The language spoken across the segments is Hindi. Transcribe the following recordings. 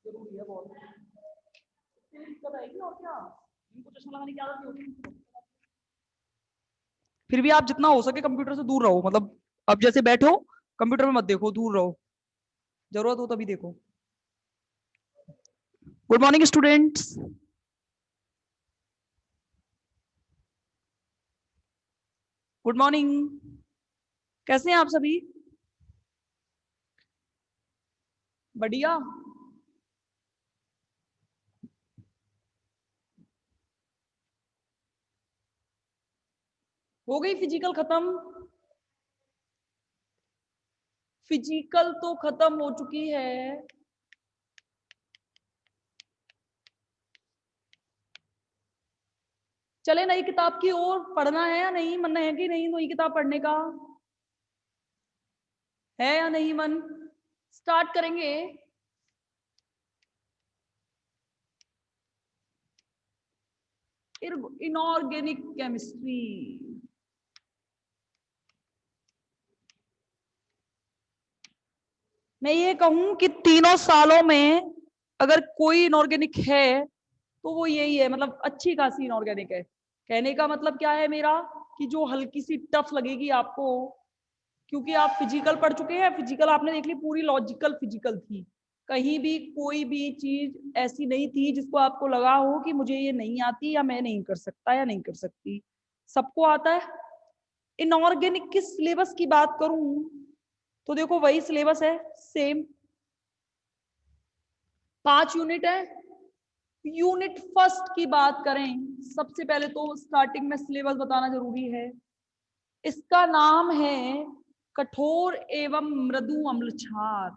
जरूरी है बहुत। दिक्कत आएगी और क्या, इनको चश्मा लगाने की आदत नहीं होती। फिर भी आप जितना हो सके कंप्यूटर से दूर रहो, मतलब अब जैसे बैठो कंप्यूटर में मत देखो, दूर रहो, जरूरत हो तभी देखो। Good morning students. Good morning, कैसे हैं आप सभी? बढ़िया। हो गई फिजिकल खत्म? फिजिकल तो खत्म हो चुकी है। चले नई किताब की ओर, पढ़ना है या नहीं, मन है कि नहीं नई किताब पढ़ने का? है या नहीं मन? स्टार्ट करेंगे। Inorganic chemistry. मैं ये कहूं कि तीनों सालों में अगर कोई इनऑर्गेनिक है तो वो यही है, मतलब अच्छी खासी इनऑर्गेनिक है। कहने का मतलब क्या है मेरा, कि जो हल्की सी टफ लगेगी आपको, क्योंकि आप फिजिकल पढ़ चुके हैं। फिजिकल आपने देख ली, पूरी लॉजिकल फिजिकल थी। कहीं भी कोई भी चीज ऐसी नहीं थी जिसको आपको लगा हो कि मुझे ये नहीं आती या मैं नहीं कर सकता या नहीं कर सकती, सबको आता है। इनऑर्गेनिक की सिलेबस की बात करूं तो देखो वही सिलेबस है, सेम 5 यूनिट है। यूनिट फर्स्ट की बात करें, सबसे पहले तो स्टार्टिंग में सिलेबस बताना जरूरी है। इसका नाम है कठोर एवं मृदु अम्ल क्षार।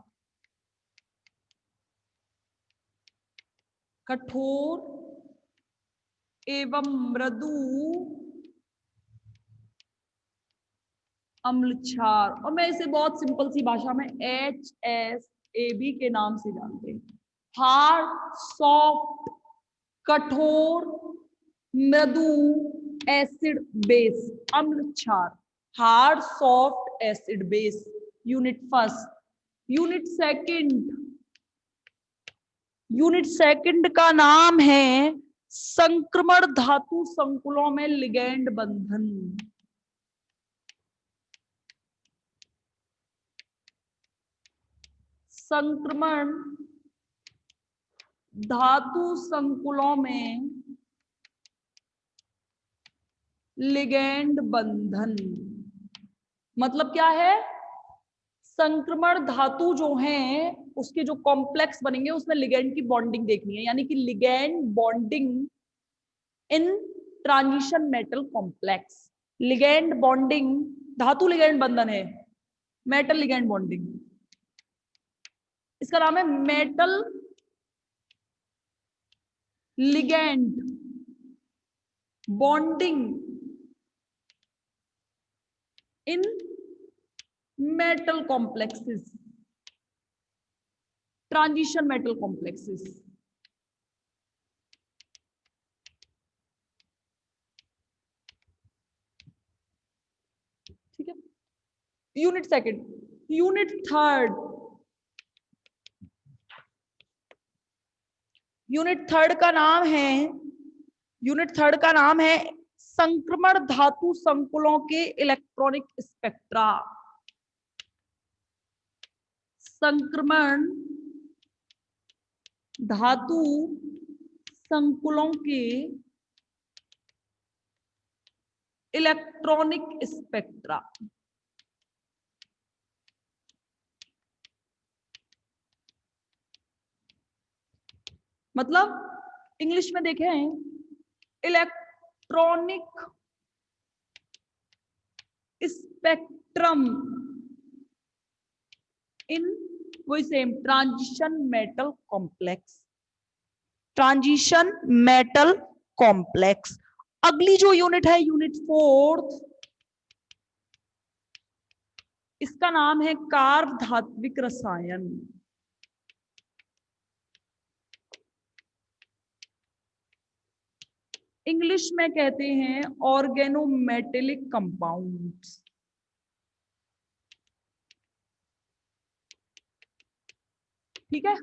कठोर एवं मृदु अम्ल क्षार, और मैं इसे बहुत सिंपल सी भाषा में HSAB के नाम से जानते हैं। हार्ड सॉफ्ट कठोर मृदु एसिड बेस अम्ल क्षार। Hard soft acid base, unit first. Unit second का नाम है संक्रमण धातु संकुलों में लिगैंड बंधन। संक्रमण धातु संकुलों में लिगैंड बंधन मतलब क्या है? संक्रमण धातु जो हैं उसके जो कॉम्प्लेक्स बनेंगे उसमें लिगैंड की बॉन्डिंग देखनी है, यानी कि ligand bonding in transition metal complex. Ligand bonding, धातु लिगैंड बंधन है, मेटल लिगैंड बॉन्डिंग, इसका नाम है metal ligand bonding in metal complexes, transition metal complexes. ठीक है, unit second. Unit third, unit third का नाम है संक्रमण धातु संकुलों के इलेक्ट्रॉनिक स्पेक्ट्रा। संक्रमण धातु संकुलों के इलेक्ट्रॉनिक स्पेक्ट्रा। मतलब इंग्लिश में देखें, इलेक्ट्रॉनिक स्पेक्ट्रम इन वही same transition metal complex, transition metal complex. अगली जो यूनिट है यूनिट फोर्थ, इसका नाम है कार्ब धात्विक रसायन। इंग्लिश में कहते हैं ऑर्गेनोमेटेलिक कंपाउंड्स। ठीक है,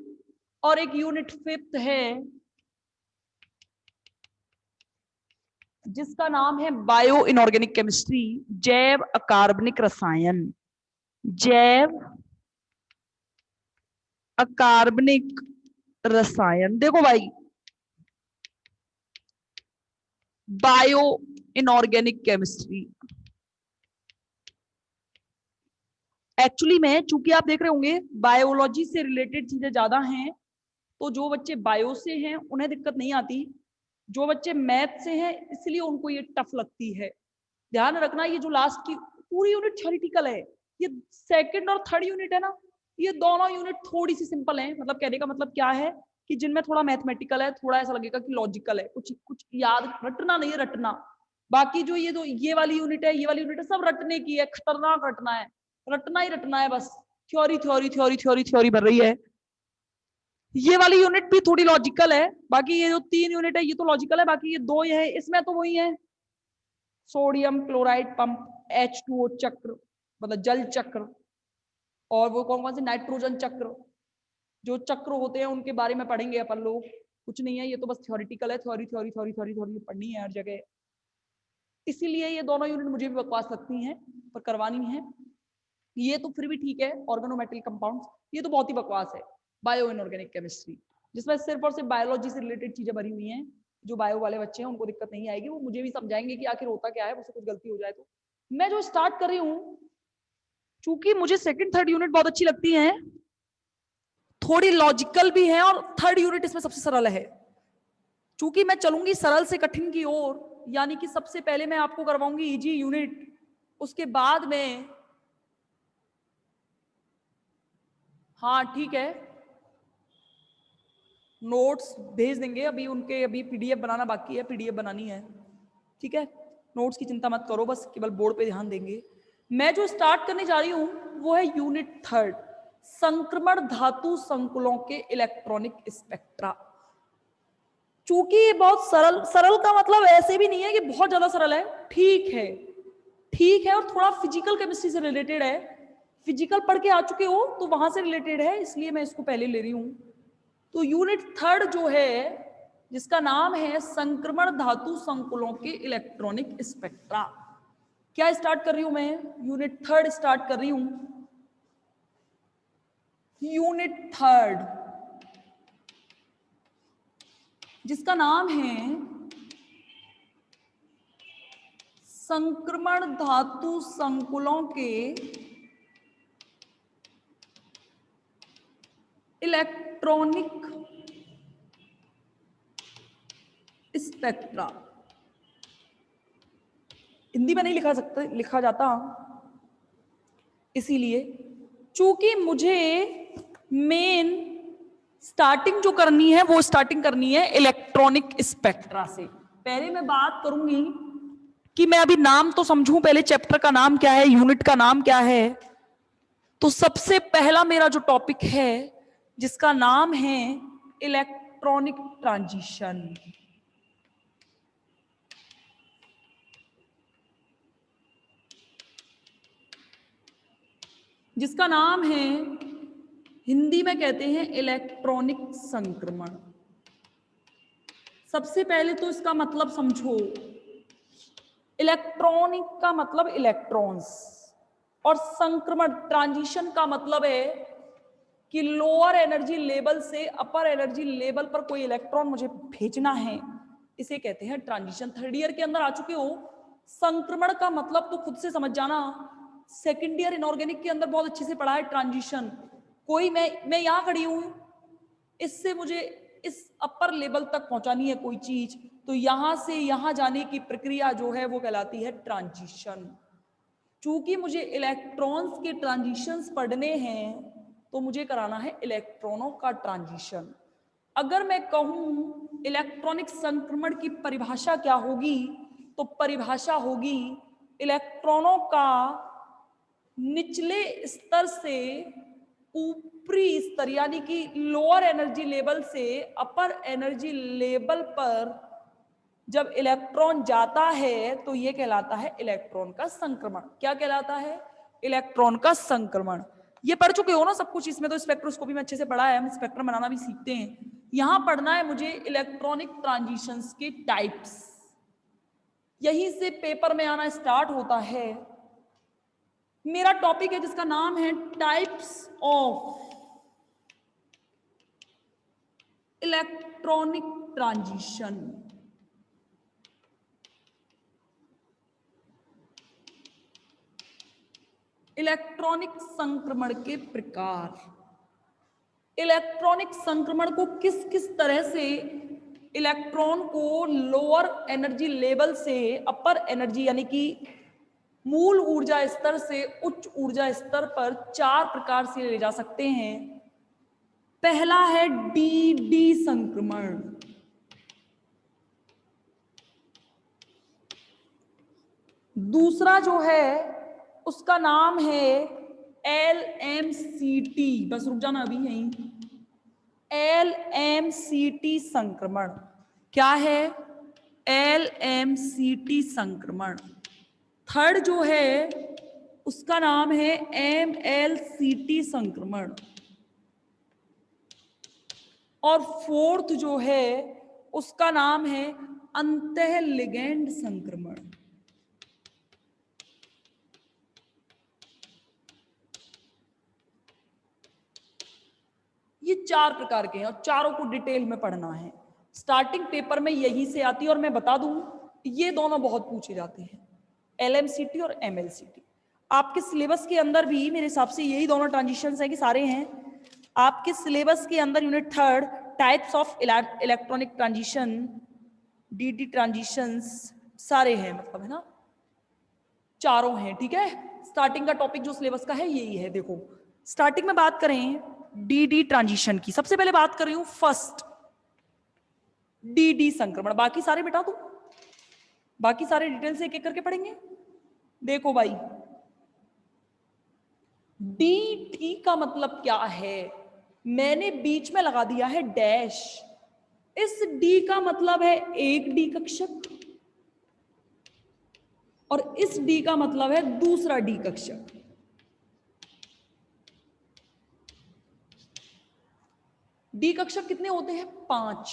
और एक यूनिट 5th है जिसका नाम है बायो इनऑर्गेनिक केमिस्ट्री, जैव अकार्बनिक रसायन। जैव अकार्बनिक रसायन। देखो भाई, बायो इनऑर्गेनिक केमिस्ट्री एक्चुअली में, चूंकि आप देख रहे होंगे बायोलॉजी से रिलेटेड चीजें ज्यादा हैं, तो जो बच्चे बायो से हैं उन्हें दिक्कत नहीं आती, जो बच्चे मैथ से हैं इसलिए उनको ये टफ लगती है। ध्यान रखना, ये जो लास्ट की पूरी यूनिट थ्योरेटिकल है, ये सेकंड और थर्ड यूनिट है ना, ये दोनों यूनिट थोड़ी सी सिंपल है। मतलब कहने का मतलब क्या है कि जिनमें थोड़ा मैथमेटिकल है, थोड़ा ऐसा लगेगा कि लॉजिकल है, कुछ कुछ याद रटना नहीं है, रटना। बाकी जो ये वाली यूनिट है, ये वाली यूनिट है, सब रटने की है, खतरनाक रटना है, रटना ही रटना है बस। Theory theory theory theory theory भर रही है। ये वाली यूनिट भी थोड़ी लॉजिकल है, बाकी ये जो 3 यूनिट है ये तो लॉजिकल है, बाकी ये 2 ये है, इसमें तो वही है, सोडियम क्लोराइड पंप, H2O चक्र मतलब जल चक्र, और वो कौन कौन से नाइट्रोजन चक्र, जो चक्र होते हैं उनके बारे में पढ़ेंगे अपन लोग। कुछ नहीं है, ये तो बस थ्योरेटिकल है, theory theory theory theory theory पढ़नी है हर जगह। इसीलिए ये दोनों यूनिट मुझे भी बकवास लगती हैं, पर करवानी है। ये तो फिर भी ठीक है, ऑर्गेनोमेटल कंपाउंड्स ये तो बहुत ही बकवास है। बायो इनऑर्गेनिक केमिस्ट्री जिसमें सिर्फ और सिर्फ बायोलॉजी से रिलेटेड चीजें भरी हुई हैं, जो बायो वाले बच्चे हैं उनको दिक्कत नहीं आएगी, वो मुझे भी समझाएंगे कि आखिर होता क्या है, मुझसे कुछ गलती हो जाए तो। मैं जो स्टार्ट कर रही हूँ, चूंकि मुझे सेकंड थर्ड यूनिट बहुत अच्छी लगती है, थोड़ी लॉजिकल भी है, और थर्ड यूनिट इसमें सबसे सरल है। चूंकि मैं चलूंगी सरल से कठिन की ओर, यानी कि सबसे पहले मैं आपको करवाऊंगी इजी यूनिट, उसके बाद में, हाँ ठीक है, नोट्स भेज देंगे, अभी उनके अभी पीडीएफ बनाना बाकी है, पीडीएफ बनानी है, ठीक है। नोट्स की चिंता मत करो, बस केवल बोर्ड पे ध्यान देंगे। मैं जो स्टार्ट करने जा रही हूं वो है यूनिट 3, संक्रमण धातु संकुलों के इलेक्ट्रॉनिक स्पेक्ट्रा। चूंकि ये बहुत सरल, सरल का मतलब ऐसे भी नहीं है कि बहुत ज्यादा सरल है, ठीक है, ठीक है, और थोड़ा फिजिकल केमिस्ट्री से रिलेटेड है, फिजिकल पढ़ के आ चुके हो तो वहां से रिलेटेड है, इसलिए मैं इसको पहले ले रही हूं। तो यूनिट 3 जो है, जिसका नाम है संक्रमण धातु संकुलों के इलेक्ट्रॉनिक स्पेक्ट्रा, क्या स्टार्ट कर रही हूं मैं, यूनिट 3 स्टार्ट कर रही हूं। यूनिट 3 जिसका नाम है संक्रमण धातु संकुलों के इलेक्ट्रॉनिक स्पेक्ट्रा। हिंदी में नहीं लिखा जाता, इसीलिए, चूंकि मुझे मेन स्टार्टिंग जो करनी है वो स्टार्टिंग करनी है इलेक्ट्रॉनिक स्पेक्ट्रा से। पहले मैं बात करूंगी कि मैं अभी नाम तो समझूं, पहले चैप्टर का नाम क्या है, यूनिट का नाम क्या है। तो सबसे पहला मेरा जो टॉपिक है जिसका नाम है इलेक्ट्रॉनिक ट्रांजिशन, जिसका नाम है, हिंदी में कहते हैं इलेक्ट्रॉनिक संक्रमण। सबसे पहले तो इसका मतलब समझो, इलेक्ट्रॉनिक का मतलब इलेक्ट्रॉन्स, और संक्रमण ट्रांजिशन का मतलब है कि लोअर एनर्जी लेवल से अपर एनर्जी लेवल पर कोई इलेक्ट्रॉन मुझे भेजना है, इसे कहते हैं ट्रांजिशन। थर्ड ईयर के अंदर आ चुके हो, संक्रमण का मतलब तो खुद से समझ जाना, सेकंड ईयर इनऑर्गेनिक के अंदर बहुत अच्छे से पढ़ा है ट्रांजिशन। कोई मैं यहां खड़ी हूं, इससे मुझे इस अपर लेवल तक पहुंचानी है कोई चीज, तो यहां से यहां जाने की प्रक्रिया जो है वो कहलाती है ट्रांजिशन। चूंकि मुझे इलेक्ट्रॉन्स के ट्रांजिशंस पढ़ने हैं तो मुझे कराना है इलेक्ट्रॉनों का ट्रांजिशन। अगर मैं कहूं इलेक्ट्रॉनिक संक्रमण की परिभाषा क्या होगी, तो परिभाषा होगी इलेक्ट्रॉनों का निचले स्तर से ऊपरी स्तर, यानी कि लोअर एनर्जी लेवल से अपर एनर्जी लेवल पर जब इलेक्ट्रॉन जाता है तो यह कहलाता है इलेक्ट्रॉन का संक्रमण। क्या कहलाता है? इलेक्ट्रॉन का संक्रमण। ये पढ़ चुके हो ना सब कुछ, इसमें तो स्पेक्ट्रोस्कोपी में अच्छे से पढ़ा है, हम स्पेक्ट्रम बनाना भी सीखते हैं। यहां पढ़ना है मुझे इलेक्ट्रॉनिक ट्रांजिशंस के टाइप्स, यहीं से पेपर में आना स्टार्ट होता है। मेरा टॉपिक है जिसका नाम है types of electronic transition. Electronic संक्रमण के प्रकार, इलेक्ट्रॉनिक संक्रमण को किस किस तरह से इलेक्ट्रॉन को लोअर एनर्जी लेवल से अपर एनर्जी यानी कि मूल ऊर्जा स्तर से उच्च ऊर्जा स्तर पर 4 प्रकार से ले जा सकते हैं। पहला है डी डी संक्रमण, दूसरा जो है उसका नाम है LMCT, बस रुक जाना अभी यहीं, LMCT संक्रमण। क्या है? LMCT संक्रमण। थर्ड जो है उसका नाम है MLCT संक्रमण, और फोर्थ जो है उसका नाम है अंतः लिगेंड संक्रमण। ये 4 प्रकार के हैं और चारों को डिटेल में पढ़ना है। स्टार्टिंग पेपर में यही से आती है, और मैं बता दूं ये दोनों बहुत पूछे जाते हैं, LMCT और MLCT। आपके सिलेबस के अंदर भी मेरे हिसाब से यही दोनों ट्रांजिशंस हैं कि सारे हैं आपके सिलेबस के अंदर। Unit 3 types of electronic transition, DD transitions सारे हैं, मतलब है ना, चारों हैं। ठीक है, स्टार्टिंग का टॉपिक जो सिलेबस का है यही है। देखो स्टार्टिंग में बात करें DD ट्रांजिशन की, सबसे पहले बात कर रही हूं फर्स्ट DD संक्रमण। बाकी सारे बेटा तो बाकी सारे डिटेल से एक एक करके पढ़ेंगे। देखो भाई, DD का मतलब क्या है, मैंने बीच में लगा दिया है डैश। इस D का मतलब है एक D कक्षक, और इस D का मतलब है दूसरा D कक्षक। D कक्षक कितने होते हैं? 5।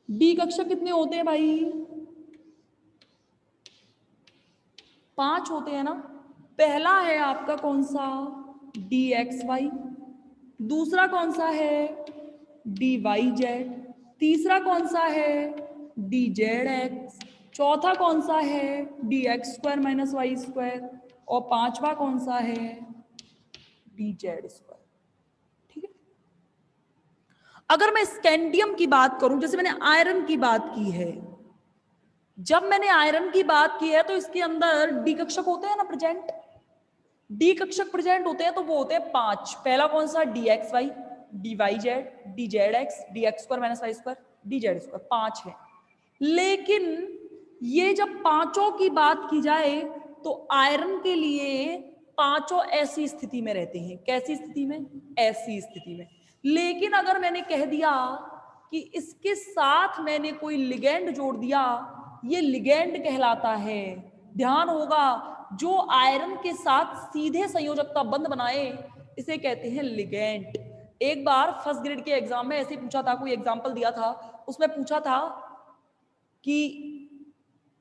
D कक्षक कितने होते हैं भाई? 5 होते हैं ना। पहला है आपका कौन सा? DXY, दूसरा कौन सा है? DYZ, तीसरा कौन सा है? DZX, चौथा कौन सा है? DX² - Y², और पांचवा कौन सा है? DZ²। ठीक है, अगर मैं स्कैंडियम की बात करूं, जैसे मैंने आयरन की बात की है, जब मैंने आयरन की बात की है तो इसके अंदर D कक्षक होते हैं ना प्रेजेंट, D कक्षक प्रेजेंट होते हैं, तो वो होते हैं 5। पहला कौन सा? DXY, DYZ, DZX, DX² - Y², DZ², 5 है। लेकिन ये जब पांचों की बात की जाए तो आयरन के लिए पांचों ऐसी स्थिति में रहते हैं। कैसी स्थिति में? ऐसी स्थिति में। लेकिन अगर मैंने कह दिया कि इसके साथ मैंने कोई लिगेंड जोड़ दिया, ये लिगेंड कहलाता है। ध्यान होगा, जो आयरन के साथ सीधे संयोजकता बंध बनाए इसे कहते हैं लिगेंड। एक बार फर्स्ट ग्रेड के एग्जाम में ऐसे पूछा था, कोई एग्जाम्पल दिया था, उसमें पूछा था कि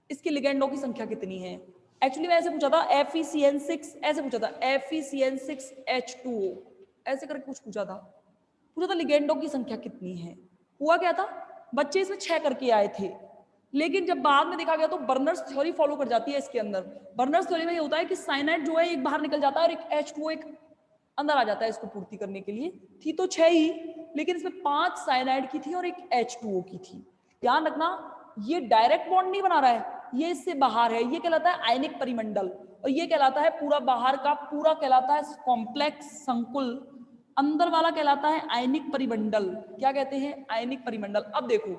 इसके लिगेंडों की संख्या कितनी है। एक्चुअली मैं ऐसे पूछा था FeCN6, ऐसे पूछा था FeCN6H2O, ऐसे करके कुछ पूछा था लिगेंडों की संख्या कितनी है। हुआ क्या था, बच्चे इसमें 6 करके आए थे, लेकिन जब बाद में देखा गया तो बर्नर्स थ्योरी फॉलो कर जाती है इसके अंदर। बर्नर्स थ्योरी में ये होता है कि साइनाइड जो है एक बाहर निकल जाता है और एक H2O एक अंदर आ जाता है इसको पूर्ति करने के लिए। थी तो 6 ही, लेकिन इसमें 5 साइनाइड की थी और एक H2O की थी। ध्यान रखना, ये डायरेक्ट बॉन्ड नहीं बना रहा है, ये इससे बाहर है, ये कहलाता है आयनिक परिमंडल, और ये कहलाता है पूरा बाहर का पूरा कहलाता है कॉम्प्लेक्स संकुल, अंदर वाला कहलाता है आयनिक परिमंडल। क्या कहते हैं? आयनिक परिमंडल। अब देखो,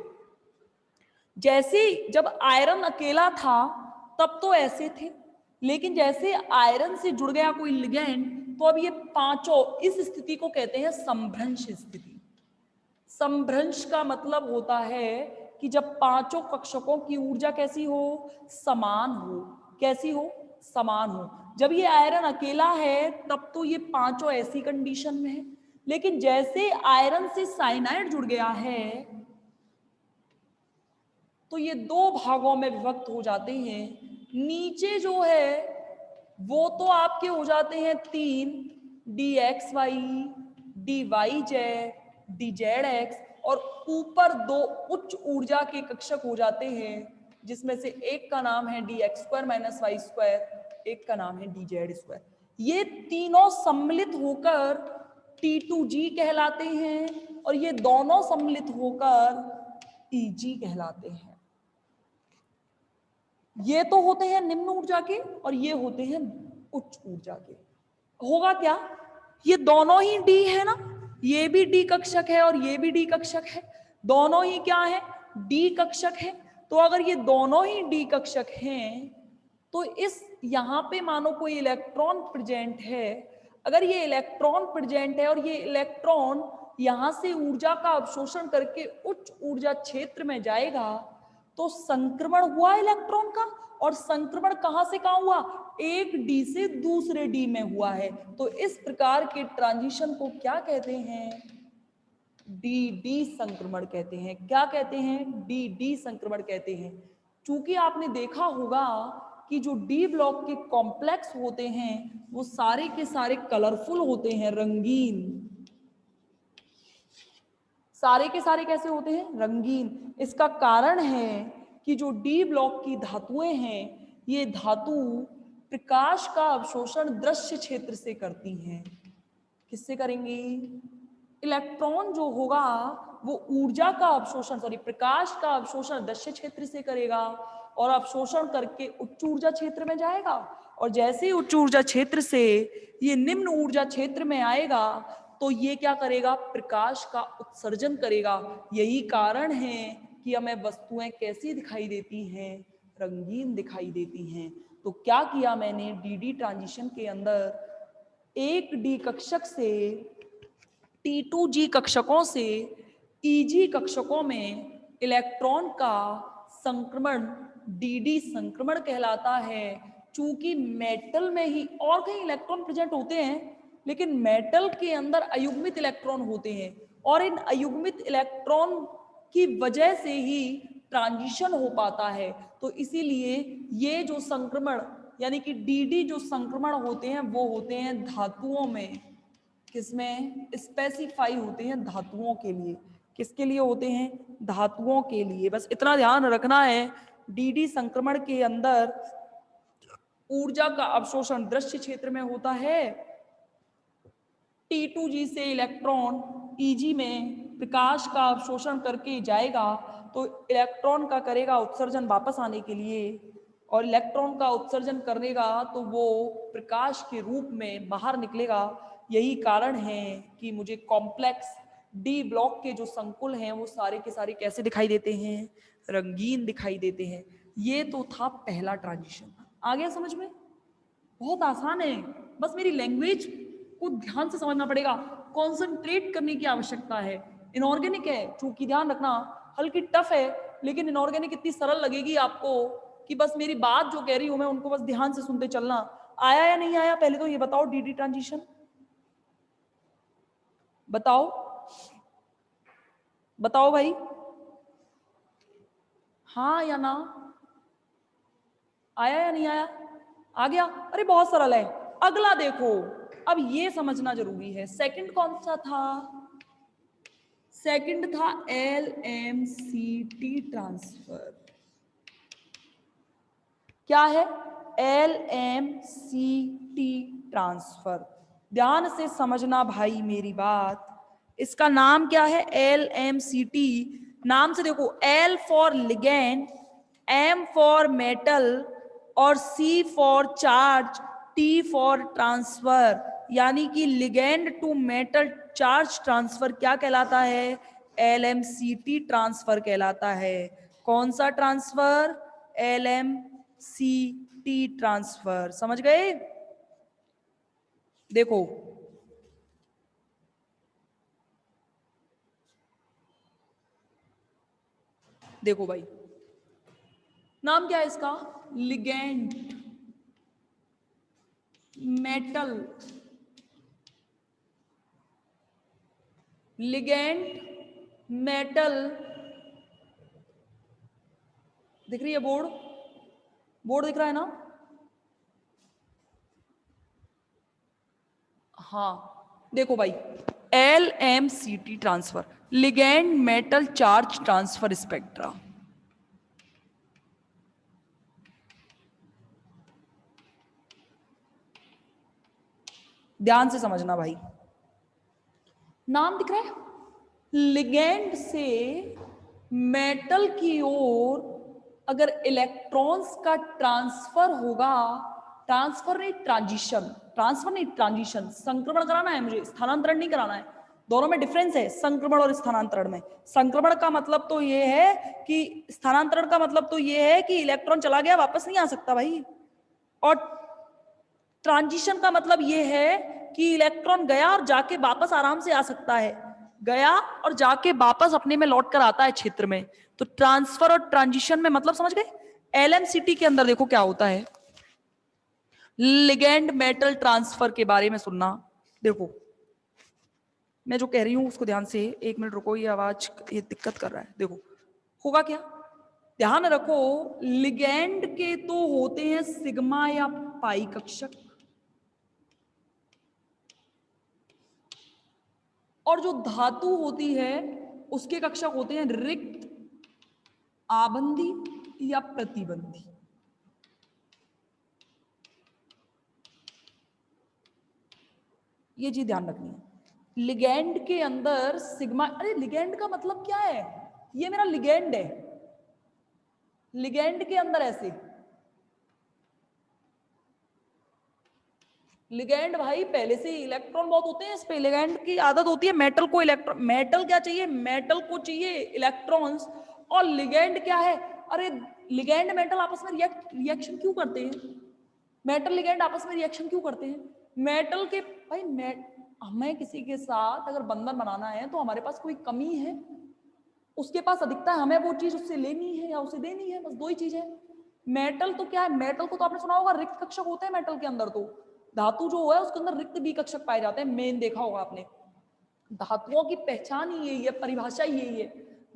जैसे जब आयरन अकेला था तब तो ऐसे थे, लेकिन जैसे आयरन से जुड़ गया कोई लिगेंड तो अब ये पांचों इस स्थिति को कहते हैं संभ्रंश स्थिति। संभ्रंश का मतलब होता है कि जब पांचों कक्षकों की ऊर्जा कैसी हो? समान हो। कैसी हो? समान हो। जब ये आयरन अकेला है तब तो ये पांचों ऐसी कंडीशन में है, लेकिन जैसे आयरन से साइनाइड जुड़ गया है तो ये दो भागों में विभक्त हो जाते हैं। नीचे जो है वो तो आपके हो जाते हैं 3, dxy, dyz, dzx, और ऊपर 2 उच्च ऊर्जा के कक्षक हो जाते हैं, जिसमें से एक का नाम है dx² - y², एक का नाम है dz²। ये तीनों सम्मिलित होकर T2G कहलाते हैं और ये दोनों सम्मिलित होकर Tg कहलाते हैं। ये तो होते हैं निम्न ऊर्जा के और ये होते हैं उच्च ऊर्जा के। होगा क्या, ये दोनों ही डी है ना, ये भी डी कक्षक है और ये भी डी कक्षक है, दोनों ही क्या है, डी कक्षक है। तो अगर ये दोनों ही डी कक्षक हैं तो इस यहां पे मानो कोई इलेक्ट्रॉन प्रेजेंट है, अगर ये इलेक्ट्रॉन प्रेजेंट है और ये इलेक्ट्रॉन यहां से ऊर्जा का अवशोषण करके उच्च ऊर्जा क्षेत्र में जाएगा तो संक्रमण हुआ इलेक्ट्रॉन का, और संक्रमण कहां से कहां हुआ, एक डी से दूसरे डी में हुआ है। तो इस प्रकार के ट्रांजिशन को क्या कहते हैं, डी डी संक्रमण कहते हैं। क्या कहते हैं, डी डी संक्रमण कहते हैं। चूंकि आपने देखा होगा कि जो डी ब्लॉक के कॉम्प्लेक्स होते हैं वो सारे के सारे कलरफुल होते हैं, रंगीन, सारे के सारे कैसे होते हैं, रंगीन। इसका कारण है कि जो डी ब्लॉक की धातुएं हैं ये धातु प्रकाश का अवशोषण दृश्य क्षेत्र से करती हैं। किससे करेंगी, इलेक्ट्रॉन जो होगा वो ऊर्जा का अवशोषण प्रकाश का अवशोषण दृश्य क्षेत्र से करेगा और अवशोषण करके उच्च ऊर्जा क्षेत्र में जाएगा, और जैसे उच्च ऊर्जा क्षेत्र से ये निम्न ऊर्जा क्षेत्र में आएगा तो ये क्या करेगा, प्रकाश का उत्सर्जन करेगा। यही कारण है कि हमें वस्तुएं कैसी दिखाई देती हैं, रंगीन दिखाई देती हैं। तो क्या किया मैंने, डी ट्रांजिशन के अंदर एक डी कक्षक से T2G कक्षकों से EG कक्षकों में इलेक्ट्रॉन का संक्रमण डी संक्रमण कहलाता है। चूंकि मेटल में ही और कहीं इलेक्ट्रॉन प्रेजेंट होते हैं लेकिन मेटल के अंदर अयुग्मित इलेक्ट्रॉन होते हैं और इन अयुग्मित इलेक्ट्रॉन की वजह से ही ट्रांजिशन हो पाता है। तो इसीलिए ये जो संक्रमण यानी कि डी जो संक्रमण होते हैं वो होते हैं धातुओं में, किसमें, स्पेसिफाई होते हैं धातुओं के लिए। किसके लिए होते हैं, धातुओं के लिए। बस इतना ध्यान रखना है, डी संक्रमण के अंदर ऊर्जा का अवशोषण दृश्य क्षेत्र में होता है, T2G से इलेक्ट्रॉन EG में प्रकाश का अवशोषण करके जाएगा तो इलेक्ट्रॉन का करेगा उत्सर्जन वापस आने के लिए, और इलेक्ट्रॉन का उत्सर्जन करेगा तो वो प्रकाश के रूप में बाहर निकलेगा। यही कारण है कि मुझे कॉम्प्लेक्स डी ब्लॉक के जो संकुल हैं वो सारे के सारे कैसे दिखाई देते हैं, रंगीन दिखाई देते हैं। ये तो था पहला ट्रांजिशन। आ गया समझ में, बहुत आसान है, बस मेरी लैंग्वेज को ध्यान से समझना पड़ेगा, कॉन्सेंट्रेट करने की आवश्यकता है। इनऑर्गेनिक है, चूंकि ध्यान रखना हल्की टफ है, लेकिन इनऑर्गेनिक इतनी सरल लगेगी आपको कि बस मेरी बात जो कह रही हूं मैं उनको बस ध्यान से सुनते चलना। आया या नहीं आया, पहले तो ये बताओ, डी ट्रांजिशन बताओ, बताओ भाई, हाँ या ना, आया या नहीं आया, आ गया, अरे बहुत सरल है। अगला देखो, अब ये समझना जरूरी है, सेकंड कौन सा था, सेकंड था LMCT ट्रांसफर। क्या है, LMCT ट्रांसफर, ध्यान से समझना भाई मेरी बात। इसका नाम क्या है, LMCT। नाम से देखो, L for ligand, M for metal और C for charge, T for transfer. यानी कि ligand to metal charge transfer क्या कहलाता है, LMCT ट्रांसफर कहलाता है। कौन सा ट्रांसफर, LMCT ट्रांसफर। समझ गए, देखो देखो भाई, नाम क्या है इसका, लिगेंड, मेटल, लिगेंड मेटल, दिख रही है बोर्ड, बोर्ड दिख रहा है ना? हाँ देखो भाई, LMCT transfer, ligand metal charge transfer spectra. ध्यान से समझना भाई, नाम दिख रहा है, लिगेंड से मेटल की ओर अगर इलेक्ट्रॉन्स का ट्रांसफर होगा, ट्रांसफर नहीं ट्रांजिशन, ट्रांसफर नहीं ट्रांजिशन, संक्रमण कराना है मुझे, स्थानांतरण नहीं कराना है, दोनों में डिफरेंस है संक्रमण और स्थानांतरण में। संक्रमण का मतलब तो ये है कि, स्थानांतरण का मतलब तो ये है कि इलेक्ट्रॉन चला गया वापस नहीं आ सकता भाई, और ट्रांजिशन का मतलब ये है कि इलेक्ट्रॉन गया और जाके वापस आराम से आ सकता है, गया और जाके वापस अपने में लौट कर आता है क्षेत्र में। तो ट्रांसफर और ट्रांजिशन में मतलब समझ गए? LMCT के अंदर देखो क्या होता है, लिगेंड मेटल ट्रांसफर के बारे में सुनना। देखो मैं जो कह रही हूं उसको ध्यान से, एक मिनट रुको, ये आवाज ये दिक्कत कर रहा है। देखो होगा क्या, ध्यान रखो, लिगेंड के तो होते हैं सिग्मा या पाई कक्षक, और जो धातु होती है उसके कक्षक होते हैं रिक्त, आबंधी या प्रतिबंधी। ये चीज ध्यान रखनी है। लिगेंड के अंदर सिग्मा, अरे लिगेंड का मतलब क्या है, ये मेरा लिगेंड है, लिगेंड के अंदर ऐसे, लिगेंड भाई पहले से इलेक्ट्रॉन बहुत होते हैं इस पे, लिगेंड की आदत होती है मेटल को इलेक्ट्रॉन, मेटल क्या चाहिए, मेटल को चाहिए इलेक्ट्रॉन्स, और लिगेंड क्या है, अरे लिगेंड मेटल आपस में रिएक्शन क्यों करते हैं, मेटल लिगेंड आपस में रिएक्शन क्यों करते हैं, मेटल के भाई हमें किसी के साथ अगर बंधन बनाना है तो हमारे पास कोई कमी है, उसके पास अधिकता है, हमें वो चीज उससे लेनी है या उसे देनी है, बस दो ही चीज है। मेटल तो क्या है, मेटल को तो आपने सुना होगा रिक्त कक्षक होते हैं मेटल के अंदर, तो धातु जो है उसके अंदर रिक्त बी कक्षक पाए जाते हैं, मेन देखा होगा आपने। धातुओं की पहचान ही यही है, परिभाषा ही यही है,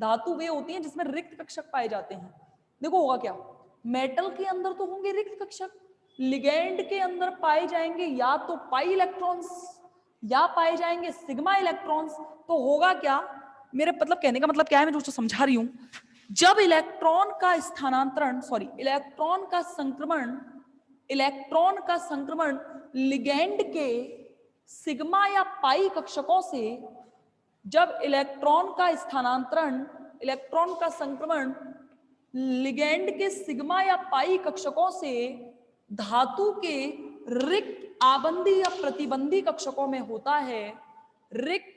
धातु वे होती हैं जिसमें रिक्त कक्षक पाए जाते हैं। देखो होगा क्या, मेटल के अंदर तो होंगे रिक्त कक्षक, लिगेंड के अंदर पाए जाएंगे या तो पाई इलेक्ट्रॉन्स या पाए जाएंगे सिग्मा इलेक्ट्रॉन्स। तो होगा क्या, मेरे मतलब कहने का मतलब क्या है, मैं जो समझा रही हूं, जब इलेक्ट्रॉन का स्थानांतरण, सॉरी इलेक्ट्रॉन का संक्रमण, इलेक्ट्रॉन का संक्रमण लिगेंड के सिग्मा या पाई कक्षकों से, जब इलेक्ट्रॉन का स्थानांतरण, इलेक्ट्रॉन का संक्रमण लिगेंड के सिग्मा या पाई कक्षकों से धातु के रिक्त आबंधी या प्रतिबंधी कक्षकों में होता है, रिक्त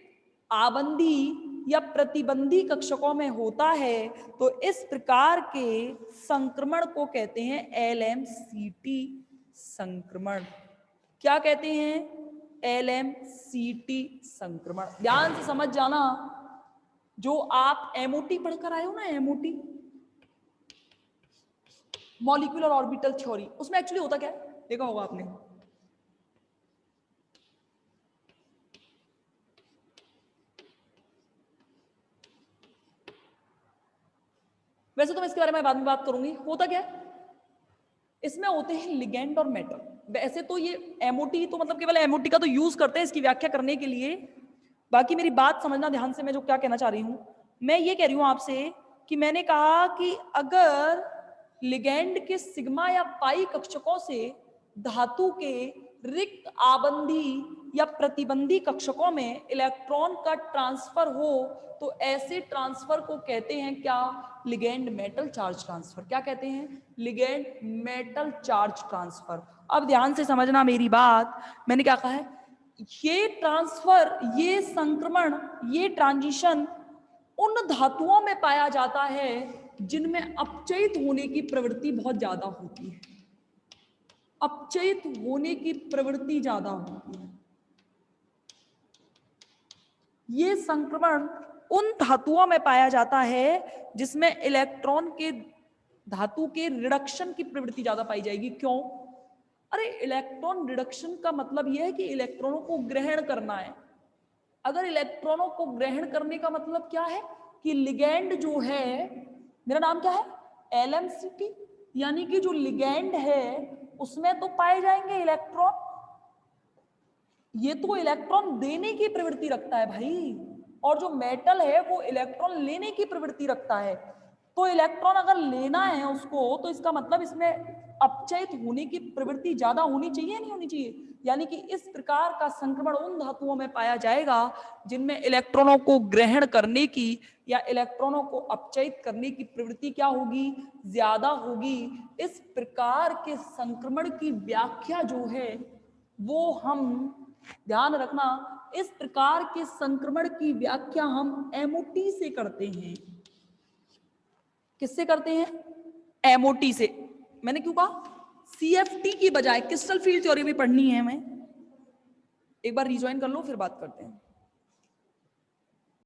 आबंधी या प्रतिबंधी कक्षकों में होता है, तो इस प्रकार के संक्रमण को कहते हैं LMCT संक्रमण। क्या कहते हैं, LMCT संक्रमण। ध्यान से समझ जाना, जो आप MOT पढ़कर आए हो ना, MOT मॉलिक्यूलर ऑर्बिटल थ्योरी, उसमें एक्चुअली होता क्या है देखा होगा आपने, वैसे तो मैं इसके बारे में बाद में बात करूंगी। होता क्या है, इसमें होते हैं लिगेंड और मेटल। वैसे तो ये MOT तो मतलब केवल MOT का तो यूज करते हैं इसकी व्याख्या करने के लिए, बाकी मेरी बात समझना ध्यान से, मैं जो क्या कहना चाह रही हूं, मैं ये कह रही हूं आपसे कि मैंने कहा कि अगर लिगेंड के सिग्मा या पाई कक्षकों से धातु के रिक्त आबंधी या प्रतिबंधी कक्षकों में इलेक्ट्रॉन का ट्रांसफर हो, तो ऐसे ट्रांसफर को कहते हैं क्या, लिगेंड मेटल चार्ज ट्रांसफर। क्या कहते हैं, लिगेंड मेटल चार्ज ट्रांसफर। अब ध्यान से समझना मेरी बात, मैंने क्या कहा है, ये ट्रांसफर, ये संक्रमण, ये ट्रांजिशन उन धातुओं में पाया जाता है जिनमें अपचयित होने की प्रवृत्ति बहुत ज्यादा होती है, अपचयित होने की प्रवृत्ति ज्यादा होती है। ये संक्रमण उन धातुओं में पाया जाता है जिसमें इलेक्ट्रॉन के, धातु के रिडक्शन की प्रवृत्ति ज्यादा पाई जाएगी। क्यों, अरे इलेक्ट्रॉन रिडक्शन का मतलब यह है कि इलेक्ट्रॉनों को ग्रहण करना है। अगर इलेक्ट्रॉनों को ग्रहण करने का मतलब क्या है कि लिगैंड जो है, मेरा नाम क्या है, LMCT, यानी कि जो लिगैंड है उसमें तो पाए जाएंगे इलेक्ट्रॉन। ये तो इलेक्ट्रॉन देने की प्रवृत्ति रखता है भाई, और जो मेटल है वो इलेक्ट्रॉन लेने की प्रवृत्ति रखता है। तो इलेक्ट्रॉन अगर लेना है उसको, तो इसका मतलब इसमें अपचयित होने की प्रवृत्ति ज्यादा होनी चाहिए, नहीं होनी चाहिए। यानी कि इस प्रकार का संक्रमण उन धातुओं में पाया जाएगा जिनमें इलेक्ट्रॉनों को ग्रहण करने की या इलेक्ट्रॉनों को अपचयित करने की प्रवृत्ति क्या होगी, ज्यादा होगी। इस प्रकार के संक्रमण की व्याख्या जो है वो हम, ध्यान रखना, इस प्रकार के संक्रमण की व्याख्या हम MOT से करते हैं। किससे करते हैं? MOT से। मैंने क्यों कहा CFT की बजाय, क्रिस्टल फील्ड थ्योरी भी पढ़नी है हमें, एक बार रिज्वाइन कर लो फिर बात करते हैं।